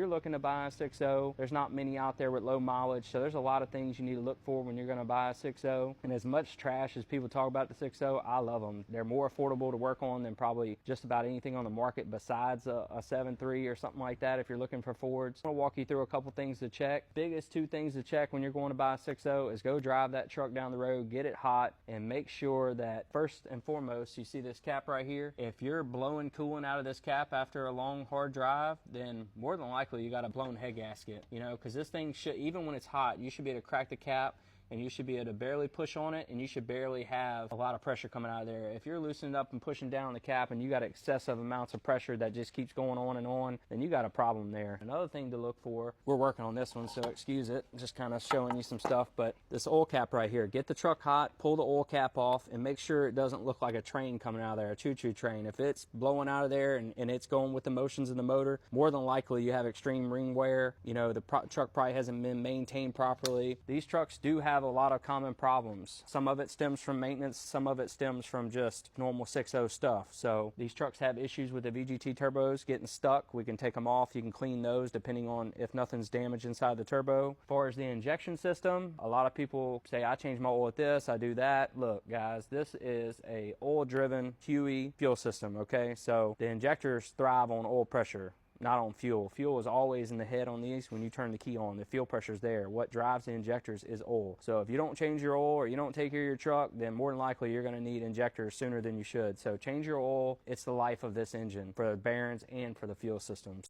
looking to buy a 6.0, there's not many out there with low mileage, so there's a lot of things you need to look for when you're going to buy a 6.0. And as much trash as people talk about the 6.0, I love them. They're more affordable to work on than probably just about anything on the market besides a 7.3 or something like that if you're looking for Fords. I'm going to walk you through a couple things to check. Biggest two things to check when you're going to buy a 6.0 is go drive that truck down the road, get it hot, and make sure that first and foremost, you see this cap right here. If you're blowing coolant out of this cap after a long hard drive, then more than likely you got a blown head gasket, you know, because this thing should, even when it's hot, you should be able to crack the cap and you should be able to barely push on it, and you should barely have a lot of pressure coming out of there. If you're loosening up and pushing down the cap and you got excessive amounts of pressure that just keeps going on and on, then you got a problem there. Another thing to look for, we're working on this one, so excuse it, just kind of showing you some stuff, but this oil cap right here, get the truck hot, pull the oil cap off, and make sure it doesn't look like a train coming out of there, a choo-choo train. If it's blowing out of there and it's going with the motions of the motor, more than likely you have extreme ring wear. You know, the truck probably hasn't been maintained properly. These trucks do have a lot of common problems. Some of it stems from maintenance, some of it stems from just normal 6.0 stuff. So these trucks have issues with the VGT turbos getting stuck. We can take them off. You can clean those depending on if nothing's damaged inside the turbo. As far as the injection system, a lot of people say, I change my oil with this, I do that. Look, guys, this is a oil-driven HUE fuel system, okay? So the injectors thrive on oil pressure, not on fuel. Fuel is always in the head on these when you turn the key on. The fuel pressure's there. What drives the injectors is oil. So if you don't change your oil or you don't take care of your truck, then more than likely you're going to need injectors sooner than you should. So change your oil. It's the life of this engine for the bearings and for the fuel systems.